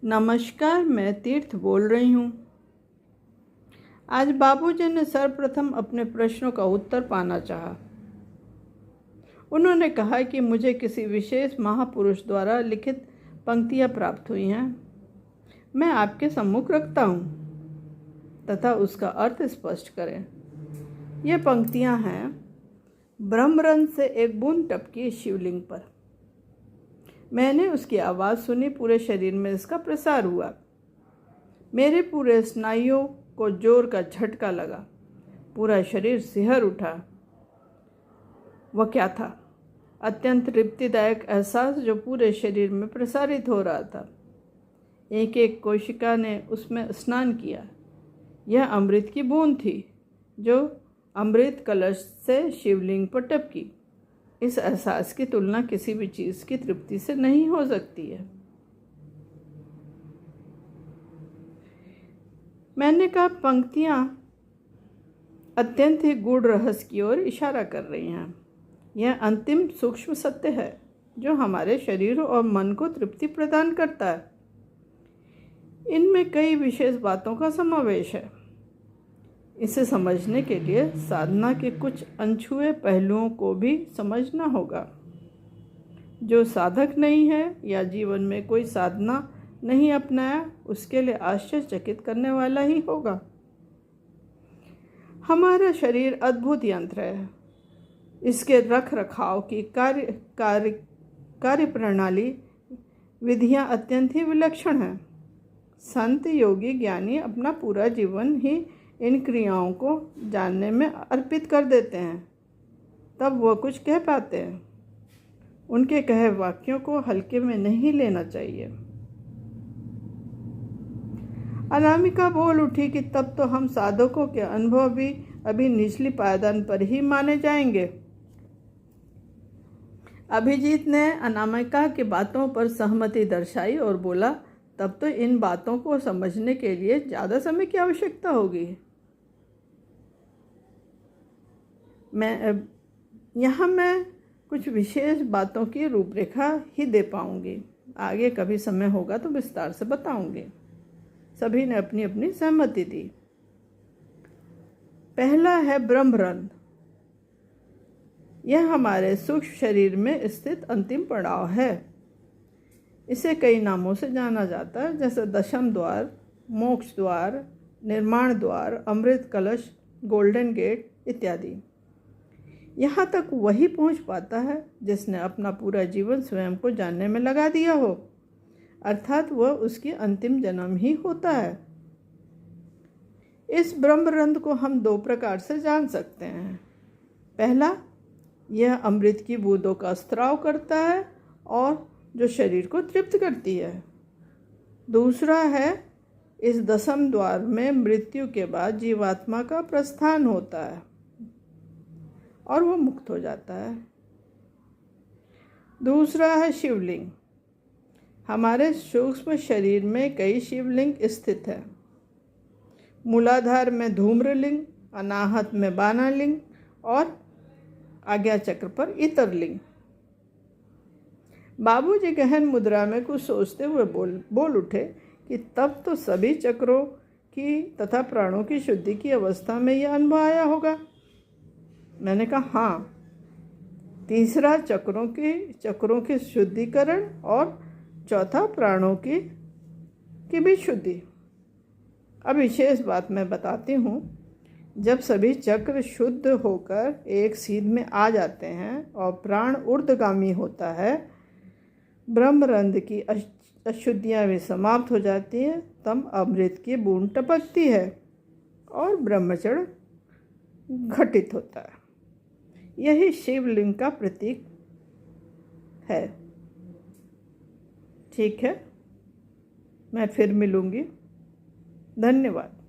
नमस्कार, मैं तीर्थ बोल रही हूँ। आज बाबूजी ने सर्वप्रथम अपने प्रश्नों का उत्तर पाना चाहा। उन्होंने कहा कि मुझे किसी विशेष महापुरुष द्वारा लिखित पंक्तियाँ प्राप्त हुई हैं। मैं आपके सम्मुख रखता हूँ तथा उसका अर्थ स्पष्ट करें। ये पंक्तियाँ हैं, ब्रह्मरंध्र से एक बूंद टपकी शिवलिंग पर। मैंने उसकी आवाज़ सुनी, पूरे शरीर में इसका प्रसार हुआ। मेरे पूरे स्नायुओं को जोर का झटका लगा, पूरा शरीर सिहर उठा। वह क्या था? अत्यंत तृप्तिदायक एहसास जो पूरे शरीर में प्रसारित हो रहा था। एक एक कोशिका ने उसमें स्नान किया। यह अमृत की बूंद थी जो अमृत कलश से शिवलिंग पर टपकी। इस एहसास की तुलना किसी भी चीज़ की तृप्ति से नहीं हो सकती है। मैंने कहा, पंक्तियाँ अत्यंत ही गूढ़ रहस्य की ओर इशारा कर रही हैं। यह अंतिम सूक्ष्म सत्य है जो हमारे शरीर और मन को तृप्ति प्रदान करता है। इनमें कई विशेष बातों का समावेश है। इसे समझने के लिए साधना के कुछ अनछुए पहलुओं को भी समझना होगा। जो साधक नहीं है या जीवन में कोई साधना नहीं अपनाया, उसके लिए आश्चर्यचकित करने वाला ही होगा। हमारा शरीर अद्भुत यंत्र है। इसके रख रखाव की कार्य प्रणाली विधियां अत्यंत ही विलक्षण हैं। संत, योगी, ज्ञानी अपना पूरा जीवन ही इन क्रियाओं को जानने में अर्पित कर देते हैं, तब वह कुछ कह पाते हैं। उनके कहे वाक्यों को हल्के में नहीं लेना चाहिए। अनामिका बोल उठी कि तब तो हम साधकों के अनुभव भी अभी निचली पायदान पर ही माने जाएंगे। अभिजीत ने अनामिका की बातों पर सहमति दर्शाई और बोला, तब तो इन बातों को समझने के लिए ज़्यादा समय की आवश्यकता होगी। मैं कुछ विशेष बातों की रूपरेखा ही दे पाऊंगी। आगे कभी समय होगा तो विस्तार से बताऊंगी। सभी ने अपनी अपनी सहमति दी। पहला है ब्रह्मरंध्र। यह हमारे सूक्ष्म शरीर में स्थित अंतिम पड़ाव है। इसे कई नामों से जाना जाता है, जैसे दशम द्वार, मोक्ष द्वार, निर्माण द्वार, अमृत कलश, गोल्डन गेट इत्यादि। यहाँ तक वही पहुँच पाता है जिसने अपना पूरा जीवन स्वयं को जानने में लगा दिया हो, अर्थात वह उसकी अंतिम जन्म ही होता है। इस ब्रह्मरंध्र को हम दो प्रकार से जान सकते हैं। पहला, यह अमृत की बूंदों का स्त्राव करता है और जो शरीर को तृप्त करती है। दूसरा है, इस दशम द्वार में मृत्यु के बाद जीवात्मा का प्रस्थान होता है और वह मुक्त हो जाता है। दूसरा है शिवलिंग। हमारे सूक्ष्म शरीर में कई शिवलिंग स्थित है। मूलाधार में धूम्रलिंग, अनाहत में बानालिंग और आज्ञा चक्र पर इतरलिंग। बाबूजी गहन मुद्रा में कुछ सोचते हुए बोल उठे कि तब तो सभी चक्रों की तथा प्राणों की शुद्धि की अवस्था में यह अनुभव आया होगा। मैंने कहा, हाँ। तीसरा चक्रों की शुद्धिकरण और चौथा प्राणों की भी शुद्धि। अब विशेष बात मैं बताती हूँ। जब सभी चक्र शुद्ध होकर एक सीध में आ जाते हैं और प्राण ऊर्ध्वगामी होता है, ब्रह्मरंध्र की अशुद्धियाँ भी समाप्त हो जाती हैं, तब अमृत की बूंद टपकती है और ब्रह्मचर्य घटित होता है। यही शिवलिंग का प्रतीक है। ठीक है, मैं फिर मिलूँगी। धन्यवाद।